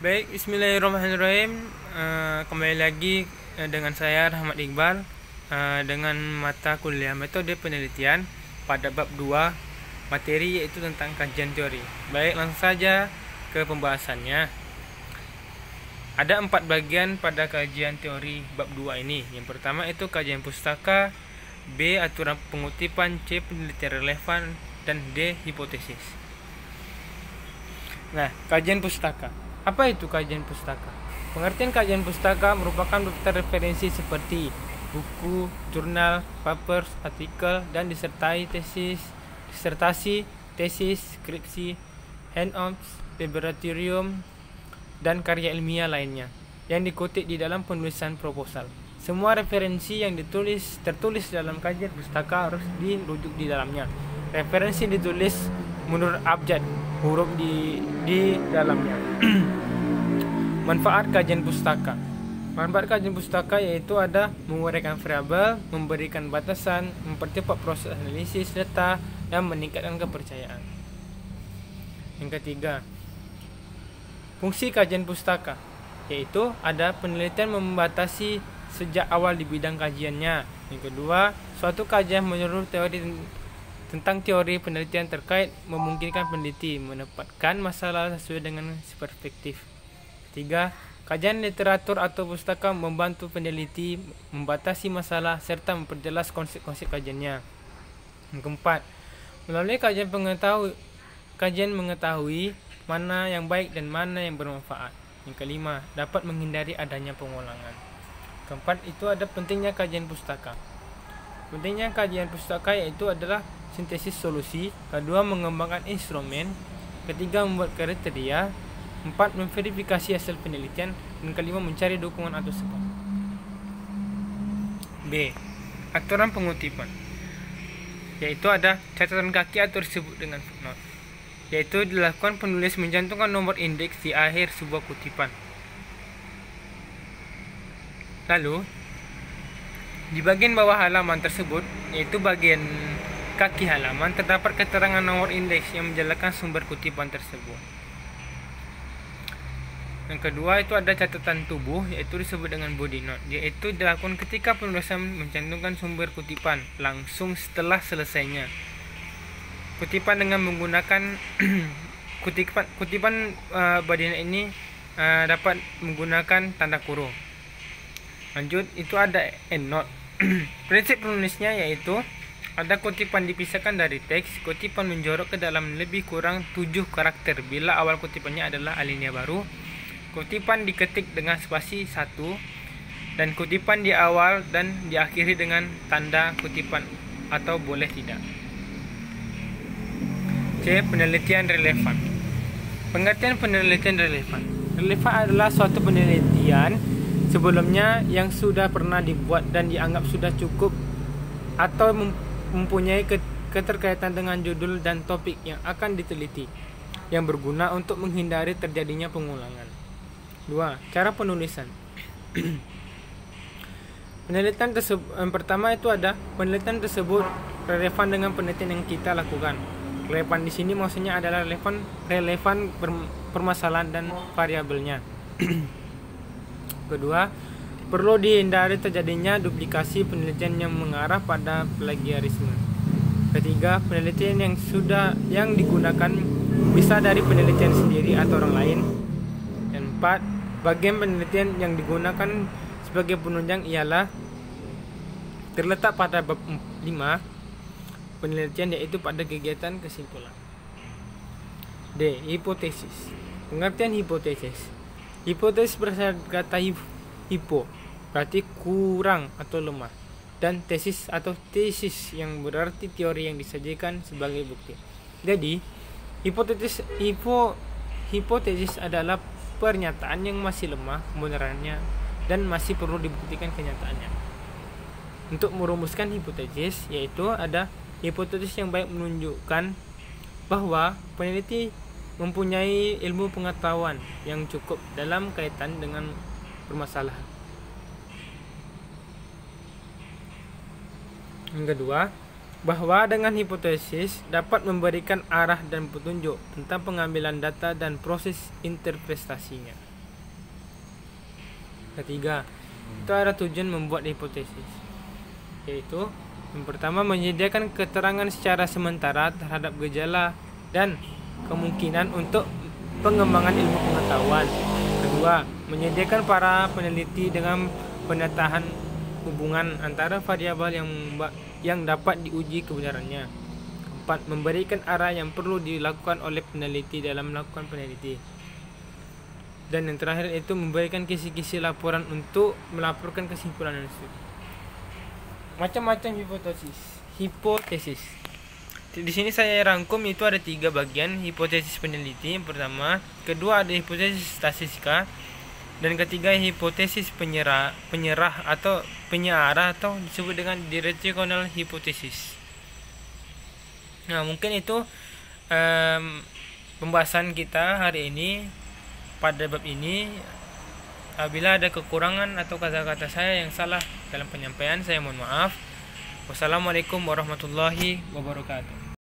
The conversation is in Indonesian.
Baik, bismillahirrahmanirrahim. Kembali lagi dengan saya Rahmat Iqbal dengan mata kuliah metode penelitian pada bab 2 materi, yaitu tentang kajian teori. Baik, langsung saja ke pembahasannya. Ada 4 bagian pada kajian teori bab 2 ini. Yang pertama itu kajian pustaka, B. aturan pengutipan, C. penelitian relevan, dan D. hipotesis. Nah, kajian pustaka. Apa itu kajian pustaka? Pengertian kajian pustaka merupakan daftar referensi seperti buku, jurnal, papers, artikel, dan disertasi, tesis, skripsi, handouts, laboratorium, dan karya ilmiah lainnya yang dikutip di dalam penulisan proposal. Semua referensi yang tertulis dalam kajian pustaka harus dirujuk di dalamnya. Referensi ditulis menurut abjad huruf di dalamnya. Manfaat kajian pustaka. Manfaat kajian pustaka yaitu ada menguraikan variabel, memberikan batasan, mempercepat proses analisis data, dan meningkatkan kepercayaan. Yang ketiga, fungsi kajian pustaka yaitu ada penelitian membatasi sejak awal di bidang kajiannya. Yang kedua, suatu kajian menyeluruh tentang teori penelitian terkait memungkinkan peneliti menempatkan masalah sesuai dengan perspektif. Ketiga, kajian literatur atau pustaka membantu peneliti membatasi masalah serta memperjelas konsep-konsep kajiannya. Yang keempat, melalui kajian mengetahui mana yang baik dan mana yang bermanfaat. Yang kelima, dapat menghindari adanya pengulangan. Keempat, itu ada pentingnya kajian pustaka. Pentingnya kajian pustaka yaitu adalah sintesis solusi, kedua mengembangkan instrumen, ketiga membuat kriteria, empat memverifikasi hasil penelitian, dan kelima mencari dukungan atau sebab. B. Aturan pengutipan, yaitu ada catatan kaki atau disebut dengan footnote, yaitu dilakukan penulis mencantumkan nomor indeks di akhir sebuah kutipan. Lalu di bagian bawah halaman tersebut, yaitu bagian kaki halaman, terdapat keterangan nomor indeks yang menjelaskan sumber kutipan tersebut. Yang kedua itu ada catatan tubuh, yaitu disebut dengan body note, yaitu dilakukan ketika penulisan mencantumkan sumber kutipan langsung setelah selesainya kutipan dengan menggunakan kutipan body note ini dapat menggunakan tanda kurung. Lanjut, itu ada endnote. Prinsip penulisnya yaitu ada kutipan dipisahkan dari teks, kutipan menjorok ke dalam lebih kurang 7 karakter bila awal kutipannya adalah alinea baru, kutipan diketik dengan spasi 1, dan kutipan di awal dan diakhiri dengan tanda kutipan atau boleh tidak. C. Penelitian relevan. Pengertian penelitian relevan. Relevan adalah suatu penelitian sebelumnya yang sudah pernah dibuat dan dianggap sudah cukup atau mempunyai keterkaitan dengan judul dan topik yang akan diteliti, yang berguna untuk menghindari terjadinya pengulangan. 2. Cara penulisan. Penelitian tersebut, yang pertama itu ada penelitian tersebut relevan dengan penelitian yang kita lakukan. Relevan di sini maksudnya adalah relevan permasalahan dan variabelnya. Kedua, perlu dihindari terjadinya duplikasi penelitian yang mengarah pada plagiarisme. Ketiga, penelitian yang digunakan bisa dari penelitian sendiri atau orang lain. Dan 4, bagian penelitian yang digunakan sebagai penunjang ialah terletak pada bab 5 penelitian, yaitu pada kegiatan kesimpulan. D. Hipotesis. Pengertian hipotesis. Hipotesis berasal dari kata hipo, berarti kurang atau lemah, dan tesis atau tesis yang berarti teori yang disajikan sebagai bukti. Jadi, hipotesis adalah pernyataan yang masih lemah kebenarannya dan masih perlu dibuktikan kenyataannya. Untuk merumuskan hipotesis, yaitu ada hipotesis yang baik menunjukkan bahwa peneliti mempunyai ilmu pengetahuan yang cukup dalam kaitan dengan permasalahan. Yang kedua, bahwa dengan hipotesis dapat memberikan arah dan petunjuk tentang pengambilan data dan proses interpretasinya. Ketiga, itu ada tujuan membuat hipotesis, yaitu yang pertama menyediakan keterangan secara sementara terhadap gejala dan kemungkinan untuk pengembangan ilmu pengetahuan. Kedua, menyediakan para peneliti dengan penataan hubungan antara variabel yang dapat diuji kebenarannya. Keempat, memberikan arah yang perlu dilakukan oleh peneliti dalam melakukan peneliti. Dan yang terakhir itu memberikan kisi-kisi laporan untuk melaporkan kesimpulan itu. Macam-macam hipotesis. Di sini saya rangkum itu ada 3 bagian hipotesis peneliti. Yang pertama, kedua ada hipotesis statistika, dan ketiga hipotesis penyerah atau penyearah atau disebut dengan directional hypothesis. Nah, mungkin itu pembahasan kita hari ini pada bab ini. Apabila ada kekurangan atau kata-kata saya yang salah dalam penyampaian, saya mohon maaf. Wassalamualaikum warahmatullahi wabarakatuh.